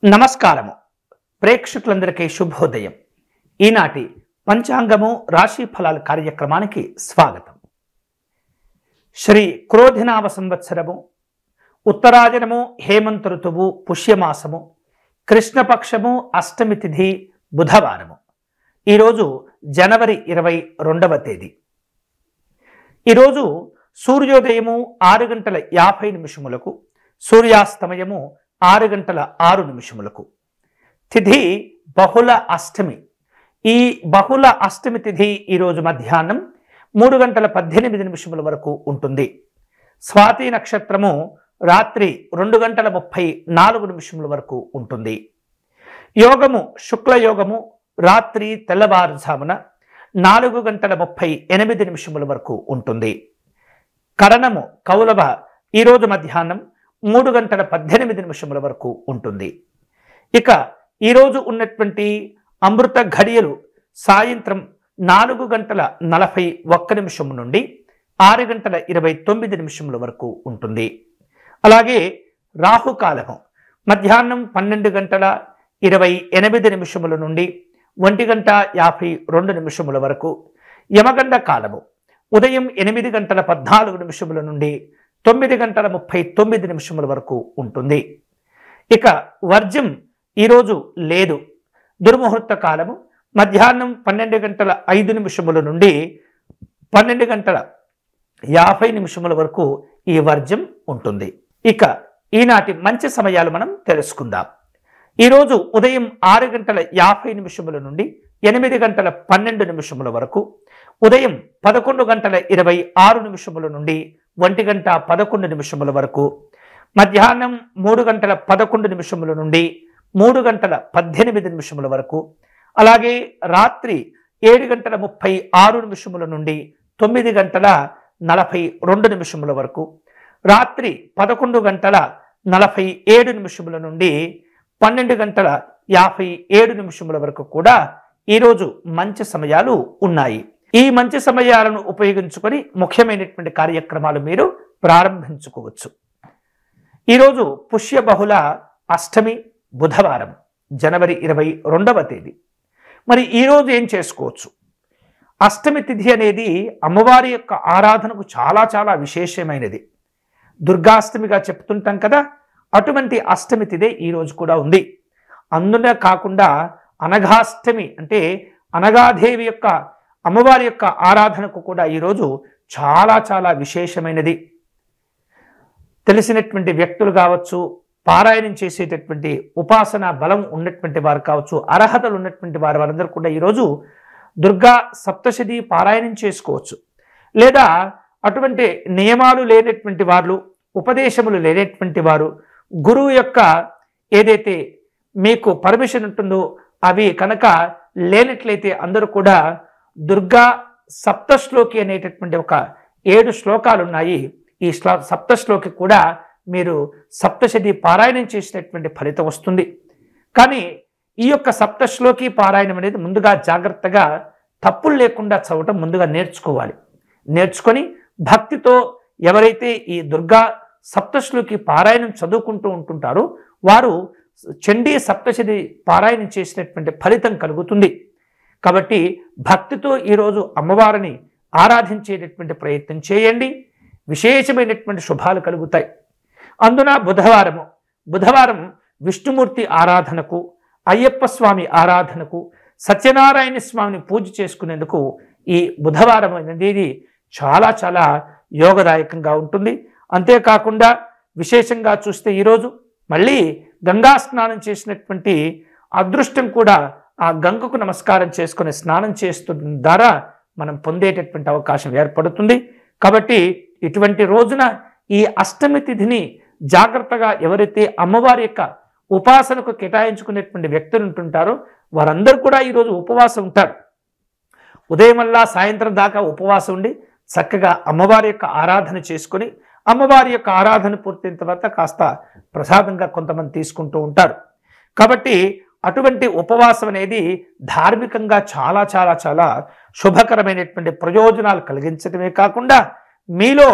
నమస్కారము ప్రేక్షకులందరికీ శుభోదయం. ఈనాటి పంచాంగము రాశి ఫలాల కార్యక్రమానికి స్వాగతం. శ్రీ క్రోధినామ సంవత్సరము, ఉత్తరాయణము, హేమంత ఋతువు, పుష్యమాసము, కృష్ణపక్షము, అష్టమి తిథి, బుధవారము. ఈరోజు జనవరి 22వ తేదీ. ఈరోజు సూర్యోదయము 6:50 సూర్యాస్తమయము 6:06 తిథి బహుళ అష్టమి. ఈ బహుళ అష్టమి తిథి ఈరోజు మధ్యాహ్నం 3:18 వరకు ఉంటుంది. స్వాతి నక్షత్రము రాత్రి 2:34 వరకు ఉంటుంది. యోగము శుక్లయోగము రాత్రి తెల్లవారుజామున 4:38 వరకు ఉంటుంది. కరణము కౌలవ ఈరోజు మధ్యాహ్నం 3:18 వరకు ఉంటుంది. ఇక ఈరోజు ఉన్నటువంటి అమృత ఘడియలు సాయంత్రం 4:41 నుండి 6:29 వరకు ఉంటుంది. అలాగే రాహుకాలము మధ్యాహ్నం 12:28 నుండి 1:52 వరకు. యమగండ కాలము ఉదయం 8:14 నుండి 9:39 వరకు ఉంటుంది. ఇక వర్జ్యం ఈరోజు లేదు. దుర్ముహూర్త కాలము మధ్యాహ్నం 12:05 నుండి 12:50 వరకు ఈ వర్జ్యం ఉంటుంది. ఇక ఈనాటి మంచి సమయాలు మనం తెలుసుకుందాం. ఈరోజు ఉదయం 6:50 నుండి 8:12 వరకు, ఉదయం 11:26 నుండి 1:11 వరకు, మధ్యాహ్నం 3:11 నుండి 3:18 వరకు, అలాగే రాత్రి 7:36 నుండి 9:42 వరకు, రాత్రి 11:47 నుండి 12:57 వరకు కూడా ఈరోజు మంచి సమయాలు ఉన్నాయి. ఈ మంచి సమయాలను ఉపయోగించుకొని ముఖ్యమైనటువంటి కార్యక్రమాలు మీరు ప్రారంభించుకోవచ్చు. ఈరోజు పుష్య బహుళ అష్టమి, బుధవారం, జనవరి 22వ తేదీ. మరి ఈరోజు ఏం చేసుకోవచ్చు? అష్టమి తిథి అనేది అమ్మవారి యొక్క ఆరాధనకు చాలా చాలా విశేషమైనది. దుర్గాష్టమిగా చెప్తుంటాం కదా, అటువంటి అష్టమి తిథి ఈరోజు కూడా ఉంది. అందునే కాకుండా అనఘాష్టమి అంటే అనగాదేవి యొక్క అమ్మవారి యొక్క ఆరాధనకు కూడా ఈరోజు చాలా చాలా విశేషమైనది. తెలిసినటువంటి వ్యక్తులు కావచ్చు, పారాయణం చేసేటటువంటి ఉపాసన బలం ఉన్నటువంటి వారు కావచ్చు, అర్హతలు ఉన్నటువంటి వారందరూ కూడా ఈరోజు దుర్గా సప్తశతి పారాయణం చేసుకోవచ్చు. లేదా అటువంటి నియమాలు లేనటువంటి వారు, ఉపదేశములు లేనటువంటి వారు, గురువు యొక్క ఏదైతే మీకు పర్మిషన్ ఉంటుందో అవి కనుక లేనట్లయితే అందరూ కూడా దుర్గా సప్తశ్లోకి అనేటటువంటి ఒక 7 శ్లోకాలు ఉన్నాయి. ఈ సప్తశ్లోకి కూడా మీరు సప్తశతి పారాయణం చేసినటువంటి ఫలితం వస్తుంది. కానీ ఈ యొక్క సప్తశ్లోకి పారాయణం అనేది ముందుగా జాగ్రత్తగా తప్పులు లేకుండా చదవటం ముందుగా నేర్చుకోవాలి. నేర్చుకొని భక్తితో ఎవరైతే ఈ దుర్గా సప్తశ్లోకి పారాయణం చదువుకుంటూ ఉంటుంటారో వారు చండీ సప్తశతి పారాయణం చేసినటువంటి ఫలితం కలుగుతుంది. కాబట్టి భక్తితో ఈరోజు అమ్మవారిని ఆరాధించేటటువంటి ప్రయత్నం చేయండి. విశేషమైనటువంటి శుభాలు కలుగుతాయి. అందున బుధవారం విష్ణుమూర్తి ఆరాధనకు, అయ్యప్ప స్వామి ఆరాధనకు, సత్యనారాయణ స్వామిని పూజ చేసుకునేందుకు ఈ బుధవారం అనేది చాలా చాలా యోగదాయకంగా ఉంటుంది. అంతేకాకుండా విశేషంగా చూస్తే ఈరోజు మళ్ళీ గంగా స్నానం చేసినటువంటి అదృష్టం కూడా ఆ గంగకు నమస్కారం చేసుకుని స్నానం చేస్తున్న ద్వారా మనం పొందేటటువంటి అవకాశం ఏర్పడుతుంది. కాబట్టి ఇటువంటి రోజున ఈ అష్టమి తిథిని జాగ్రత్తగా ఎవరైతే అమ్మవారి యొక్క ఉపాసనకు కేటాయించుకునేటువంటి వ్యక్తులు ఉంటుంటారో వారందరూ కూడా ఈరోజు ఉపవాసం ఉంటారు. ఉదయం వల్ల సాయంత్రం దాకా ఉపవాసం ఉండి చక్కగా అమ్మవారి యొక్క ఆరాధన చేసుకొని, అమ్మవారి యొక్క ఆరాధన పూర్తయిన తర్వాత కాస్త ప్రసాదంగా కొంతమంది తీసుకుంటూ ఉంటారు. కాబట్టి అటువంటి ఉపవాసం అనేది ధార్మికంగా చాలా చాలా చాలా శుభకరమైనటువంటి ప్రయోజనాలు కలిగించడమే కాకుండా మీలో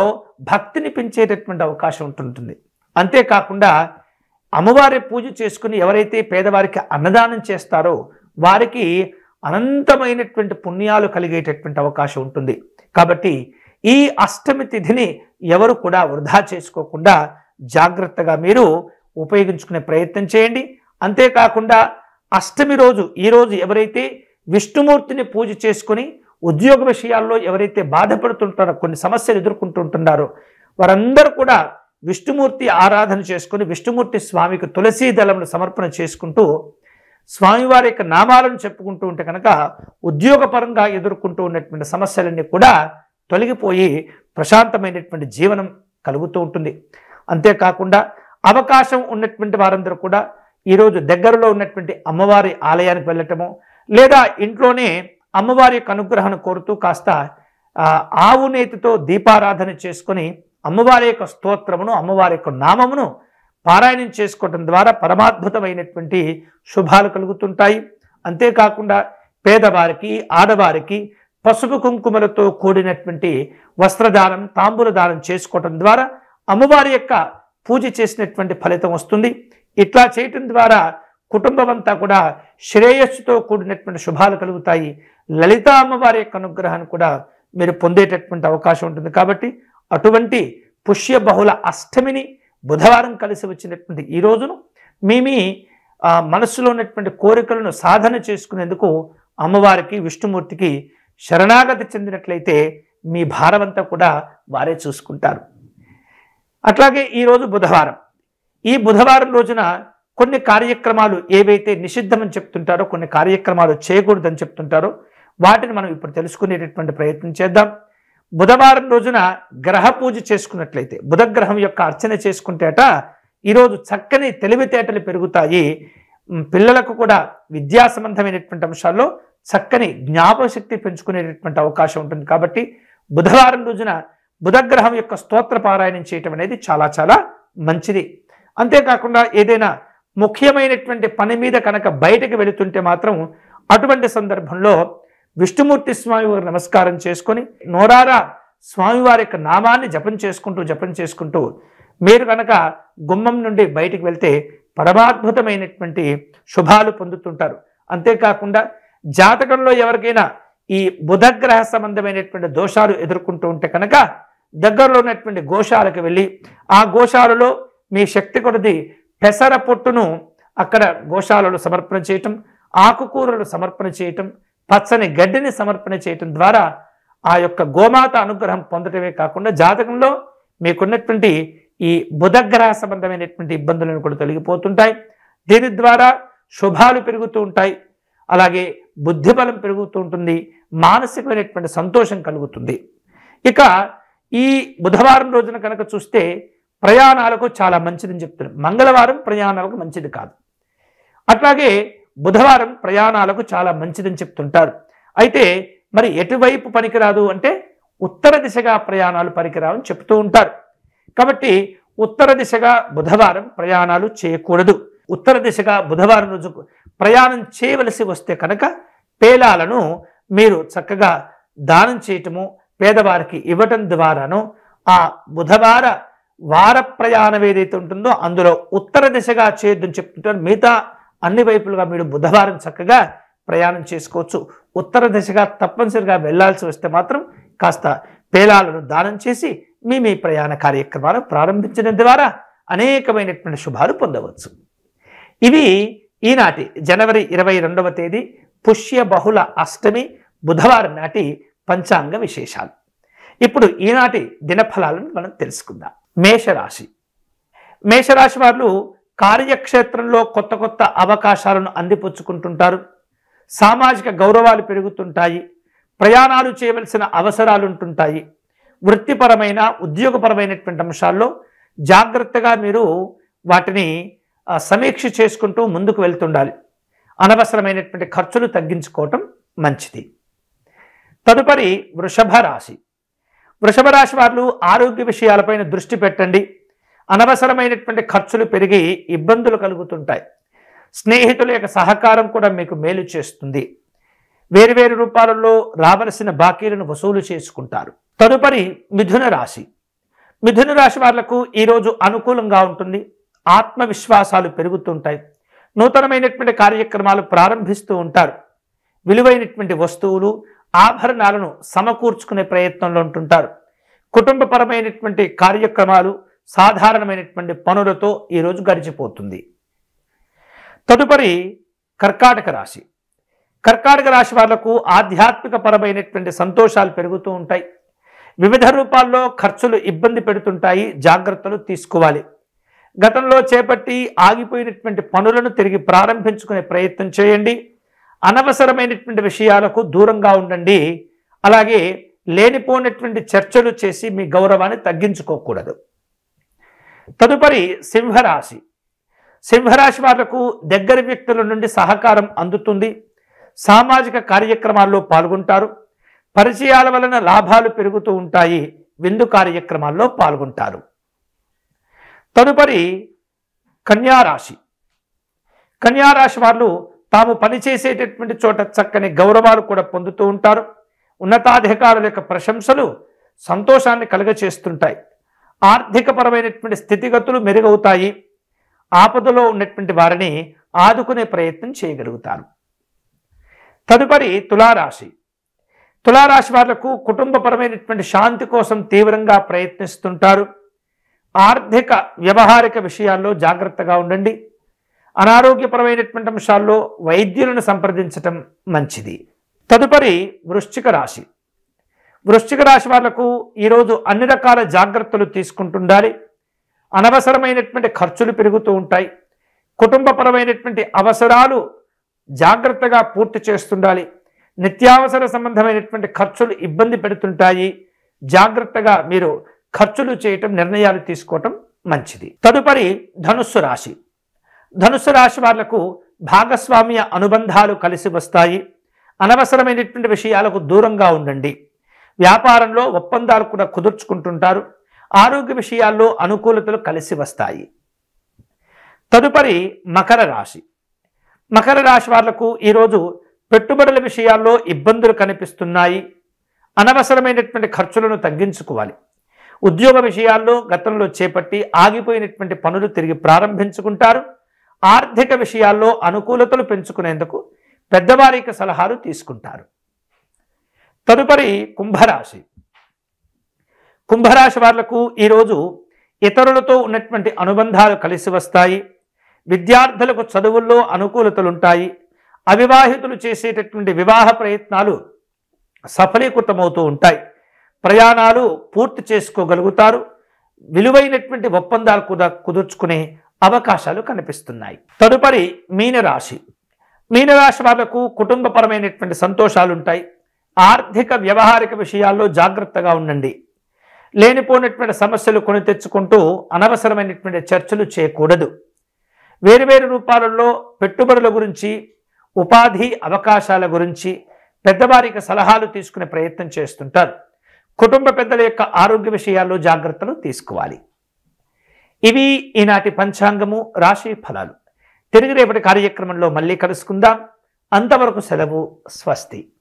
భక్తిని పెంచేటటువంటి అవకాశం ఉంటుంటుంది. అంతేకాకుండా అమ్మవారి పూజ చేసుకుని ఎవరైతే పేదవారికి అన్నదానం చేస్తారో వారికి అనంతమైనటువంటి పుణ్యాలు కలిగేటటువంటి అవకాశం ఉంటుంది. కాబట్టి ఈ అష్టమి తిథిని ఎవరు కూడా వృధా చేసుకోకుండా జాగ్రత్తగా మీరు ఉపయోగించుకునే ప్రయత్నం చేయండి. అంతేకాకుండా అష్టమి రోజు ఈరోజు ఎవరైతే విష్ణుమూర్తిని పూజ చేసుకుని ఉద్యోగ విషయాల్లో ఎవరైతే బాధపడుతుంటారో, కొన్ని సమస్యలు ఎదుర్కొంటుంటున్నారో వారందరూ కూడా విష్ణుమూర్తి ఆరాధన చేసుకుని విష్ణుమూర్తి స్వామికి తులసీ దళములు సమర్పణ చేసుకుంటూ స్వామివారి యొక్క నామాలను చెప్పుకుంటూ ఉంటే కనుక ఉద్యోగపరంగా ఎదుర్కొంటూ ఉన్నటువంటి సమస్యలన్నీ కూడా తొలగిపోయి ప్రశాంతమైనటువంటి జీవనం కలుగుతూ ఉంటుంది. అంతేకాకుండా అవకాశం ఉన్నటువంటి వారందరూ కూడా ఈరోజు దగ్గరలో ఉన్నటువంటి అమ్మవారి ఆలయానికి వెళ్ళటము, లేదా ఇంట్లోనే అమ్మవారి యొక్క అనుగ్రహాన్ని కోరుతూ కాస్త ఆవు నేతితో దీపారాధన చేసుకొని అమ్మవారి యొక్క స్తోత్రమును అమ్మవారి యొక్క నామమును పారాయణం చేసుకోవడం ద్వారా పరమాద్భుతమైనటువంటి శుభాలు కలుగుతుంటాయి. అంతేకాకుండా పేదవారికి ఆడవారికి పసుపు కుంకుమలతో కూడినటువంటి వస్త్రదానం తాంబూల దానం చేసుకోవటం ద్వారా అమ్మవారి యొక్క పూజ చేసినటువంటి ఫలితం వస్తుంది. ఇట్లా చేయటం ద్వారా కుటుంబం అంతా కూడా శ్రేయస్సుతో కూడినటువంటి శుభాలు కలుగుతాయి. లలిత అమ్మవారి యొక్క అనుగ్రహాన్ని కూడా మీరు పొందేటటువంటి అవకాశం ఉంటుంది. కాబట్టి అటువంటి పుష్య బహుళ అష్టమిని బుధవారం కలిసి వచ్చినటువంటి ఈ రోజును మీ మనస్సులో ఉన్నటువంటి కోరికలను సాధన చేసుకునేందుకు అమ్మవారికి విష్ణుమూర్తికి శరణాగతి చెందినట్లయితే మీ భారమంతా కూడా వారే చూసుకుంటారు. అట్లాగే ఈరోజు బుధవారం. ఈ బుధవారం రోజున కొన్ని కార్యక్రమాలు ఏవైతే నిషిద్ధమని చెప్తుంటారో, కొన్ని కార్యక్రమాలు చేయకూడదని చెప్తుంటారో వాటిని మనం ఇప్పుడు తెలుసుకునేటటువంటి ప్రయత్నం చేద్దాం. బుధవారం రోజున గ్రహ పూజ చేసుకున్నట్లయితే, బుధగ్రహం యొక్క అర్చన చేసుకుంటేట ఈరోజు చక్కని తెలివితేటలు పెరుగుతాయి. పిల్లలకు కూడా విద్యా సంబంధమైనటువంటి అంశాల్లో చక్కని జ్ఞాపకశక్తి పెంచుకునేటటువంటి అవకాశం ఉంటుంది. కాబట్టి బుధవారం రోజున బుధగ్రహం యొక్క స్తోత్ర పారాయణం చేయటం అనేది చాలా చాలా మంచిది. అంతేకాకుండా ఏదైనా ముఖ్యమైనటువంటి పని మీద కనుక బయటకు వెళుతుంటే మాత్రం అటువంటి సందర్భంలో విష్ణుమూర్తి స్వామి వారి నమస్కారం చేసుకొని నోరారా స్వామివారి యొక్క నామాన్ని జపం చేసుకుంటూ మీరు కనుక గుమ్మం నుండి బయటికి వెళ్తే పరమాద్భుతమైనటువంటి శుభాలు పొందుతుంటారు. అంతేకాకుండా జాతకంలో ఎవరికైనా ఈ బుధగ్రహ సంబంధమైనటువంటి దోషాలు ఎదుర్కొంటూ ఉంటే కనుక దగ్గరలో ఉన్నటువంటి గోశాలకు వెళ్ళి ఆ గోశాలలో మీ శక్తి కొలది పెసర పొట్టును అక్కడ గోశాలలో సమర్పణ చేయటం, ఆకుకూరలు సమర్పణ చేయటం, పచ్చని గడ్డిని సమర్పణ చేయటం ద్వారా ఆ యొక్క గోమాత అనుగ్రహం పొందటమే కాకుండా జాతకంలో మీకున్నటువంటి ఈ బుధగ్రహ సంబంధమైనటువంటి ఇబ్బందులను కూడా తొలగిపోతుంటాయి. దీని ద్వారా శుభాలు పెరుగుతూ ఉంటాయి. అలాగే బుద్ధిబలం పెరుగుతూ ఉంటుంది. మానసికమైనటువంటి సంతోషం కలుగుతుంది. ఇక ఈ బుధవారం రోజున కనుక చూస్తే ప్రయాణాలకు చాలా మంచిదని చెప్తున్నారు. మంగళవారం ప్రయాణాలకు మంచిది కాదు. అట్లాగే బుధవారం ప్రయాణాలకు చాలా మంచిదని చెప్తుంటారు. అయితే మరి ఎటువైపు పనికిరాదు అంటే ఉత్తర దిశగా ప్రయాణాలు పనికిరావని చెప్తూ ఉంటారు. కాబట్టి ఉత్తర దిశగా బుధవారం ప్రయాణాలు చేయకూడదు. ఉత్తర దిశగా బుధవారం రోజు ప్రయాణం చేయవలసి వస్తే కనుక పేలాలను మీరు చక్కగా దానం చేయటము, పేదవారికి ఇవ్వటం ద్వారాను ఆ బుధవార వార ప్రయాణం ఏదైతే ఉంటుందో అందులో ఉత్తర దిశగా చేయొద్దని చెప్తుంటారు. మిగతా అన్ని వైపులుగా మీరు బుధవారం చక్కగా ప్రయాణం చేసుకోవచ్చు. ఉత్తర దిశగా తప్పనిసరిగా వెళ్లాల్సి వస్తే మాత్రం కాస్త పేలాలను దానం చేసి మీ ప్రయాణ కార్యక్రమాలు ప్రారంభించడం ద్వారా అనేకమైనటువంటి శుభాలు పొందవచ్చు. ఇవి ఈనాటి జనవరి 22వ తేదీ పుష్య బహుళ అష్టమి బుధవారం నాటి పంచాంగ విశేషాలు. ఇప్పుడు ఈనాటి దినఫలాలను మనం తెలుసుకుందాం. మేషరాశి. మేషరాశి వారు కార్యక్షేత్రంలో కొత్త అవకాశాలను అందిపుచ్చుకుంటుంటారు. సామాజిక గౌరవాలు పెరుగుతుంటాయి. ప్రయాణాలు చేయవలసిన అవసరాలు ఉంటుంటాయి. వృత్తిపరమైన ఉద్యోగపరమైనటువంటి అంశాల్లో జాగ్రత్తగా మీరు వాటిని సమీక్ష చేసుకుంటూ ముందుకు వెళ్తుండాలి. అనవసరమైనటువంటి ఖర్చులు తగ్గించుకోవటం మంచిది. తదుపరి వృషభ రాశి. వృషభ రాశి వారు ఆరోగ్య విషయాలపైన దృష్టి పెట్టండి. అనవసరమైనటువంటి ఖర్చులు పెరిగి ఇబ్బందులు కలుగుతుంటాయి. స్నేహితుల యొక్క సహకారం కూడా మీకు మేలు చేస్తుంది. వేరువేరు రూపాలలో రావలసిన బాకీలను వసూలు చేసుకుంటారు. తదుపరి మిథున రాశి. మిథున రాశి వాళ్లకు ఈరోజు అనుకూలంగా ఉంటుంది. ఆత్మవిశ్వాసాలు పెరుగుతుంటాయి. నూతనమైనటువంటి కార్యక్రమాలు ప్రారంభిస్తూ ఉంటారు. విలువైనటువంటి వస్తువులు, ఆభరణాలను సమకూర్చుకునే ప్రయత్నంలో ఉంటుంటారు. కుటుంబపరమైనటువంటి కార్యక్రమాలు, సాధారణమైనటువంటి పనులతో ఈరోజు గడిచిపోతుంది. తదుపరి కర్కాటక రాశి. కర్కాటక రాశి వాళ్లకు ఆధ్యాత్మిక పరమైనటువంటి సంతోషాలు పెరుగుతూ ఉంటాయి. వివిధ రూపాల్లో ఖర్చులు ఇబ్బంది పెడుతుంటాయి. జాగ్రత్తలు తీసుకోవాలి. గతంలో చేపట్టి ఆగిపోయినటువంటి పనులను తిరిగి ప్రారంభించుకునే ప్రయత్నం చేయండి. అనవసరమైనటువంటి విషయాలకు దూరంగా ఉండండి. అలాగే లేనిపోయినటువంటి చర్చలు చేసి మీ గౌరవాన్ని తగ్గించుకోకూడదు. తదుపరి సింహరాశి. సింహరాశి వాళ్లకు దగ్గర వ్యక్తుల నుండి సహకారం అందుతుంది. సామాజిక కార్యక్రమాల్లో పాల్గొంటారు. పరిచయాల వలన లాభాలు పెరుగుతూ ఉంటాయి. విందు కార్యక్రమాల్లో పాల్గొంటారు. తదుపరి కన్యారాశి. కన్యారాశి వాళ్ళు తాము పనిచేసేటటువంటి చోట చక్కని గౌరవాలు కూడా పొందుతూ ఉంటారు. ఉన్నతాధికారుల యొక్క ప్రశంసలు సంతోషాన్ని కలుగచేస్తుంటాయి. ఆర్థికపరమైనటువంటి స్థితిగతులు మెరుగవుతాయి. ఆపదలో ఉన్నటువంటి వారిని ఆదుకునే ప్రయత్నం చేయగలుగుతారు. తదుపరి తులారాశి. తులారాశి వాళ్లకు కుటుంబపరమైనటువంటి శాంతి కోసం తీవ్రంగా ప్రయత్నిస్తుంటారు. ఆర్థిక వ్యవహారిక విషయాల్లో జాగ్రత్తగా ఉండండి. అనారోగ్యపరమైనటువంటి అంశాల్లో వైద్యులను సంప్రదించటం మంచిది. తదుపరి వృశ్చిక రాశి. వృశ్చిక రాశి వాళ్లకు ఈరోజు అన్ని రకాల జాగ్రత్తలు తీసుకుంటుండాలి. అనవసరమైనటువంటి ఖర్చులు పెరుగుతూ ఉంటాయి. కుటుంబపరమైనటువంటి అవసరాలు జాగ్రత్తగా పూర్తి చేస్తుండాలి. నిత్యావసర సంబంధమైనటువంటి ఖర్చులు ఇబ్బంది పెడుతుంటాయి. జాగ్రత్తగా మీరు ఖర్చులు చేయటం, నిర్ణయాలు తీసుకోవటం మంచిది. తదుపరి ధనుస్సు రాశి. ధనుస్సు రాశి వాళ్లకు భాగస్వామ్య అనుబంధాలు కలిసి వస్తాయి. అనవసరమైనటువంటి విషయాలకు దూరంగా ఉండండి. వ్యాపారంలో ఒప్పందాలు కూడా కుదుర్చుకుంటుంటారు. ఆరోగ్య విషయాల్లో అనుకూలతలు కలిసి వస్తాయి. తదుపరి మకర రాశి. మకర రాశి వాళ్లకు ఈరోజు పెట్టుబడుల విషయాల్లో ఇబ్బందులు కనిపిస్తున్నాయి. అనవసరమైనటువంటి ఖర్చులను తగ్గించుకోవాలి. ఉద్యోగ విషయాల్లో గతంలో చేపట్టి ఆగిపోయినటువంటి పనులు తిరిగి ప్రారంభించుకుంటారు. ఆర్థిక విషయాల్లో అనుకూలతలు పెంచుకునేందుకు పెద్దవారికి సలహాలు తీసుకుంటారు. తదుపరి కుంభరాశి. కుంభరాశి వాళ్లకు ఈరోజు ఇతరులతో ఉన్నటువంటి అనుబంధాలు కలిసి వస్తాయి. విద్యార్థులకు చదువుల్లో అనుకూలతలుంటాయి. అవివాహితులు చేసేటటువంటి వివాహ ప్రయత్నాలు సఫలీకృతమవుతూ ఉంటాయి. ప్రయాణాలు పూర్తి చేసుకోగలుగుతారు. విలువైనటువంటి ఒప్పందాలు కూడా కుదుర్చుకునే అవకాశాలు కనిపిస్తున్నాయి. తదుపరి మీనరాశి. మీనరాశి వాళ్లకు కుటుంబపరమైనటువంటి సంతోషాలు ఉంటాయి. ఆర్థిక వ్యవహారిక విషయాల్లో జాగ్రత్తగా ఉండండి. లేనిపోయినటువంటి సమస్యలు కొని తెచ్చుకుంటూ అనవసరమైనటువంటి చర్చలు చేయకూడదు. వేరువేరు రూపాలలో పెట్టుబడుల గురించి, ఉపాధి అవకాశాల గురించి పెద్దవారికి సలహాలు తీసుకునే ప్రయత్నం చేస్తుంటారు. కుటుంబ పెద్దల యొక్క ఆరోగ్య విషయాల్లో జాగ్రత్తలు తీసుకోవాలి. ఇవి ఈనాటి పంచాంగము, రాశి ఫలాలు. తిరిగి రేపటి కార్యక్రమంలో మళ్ళీ కలుసుకుందాం. అంతవరకు సెలవు. స్వస్తి.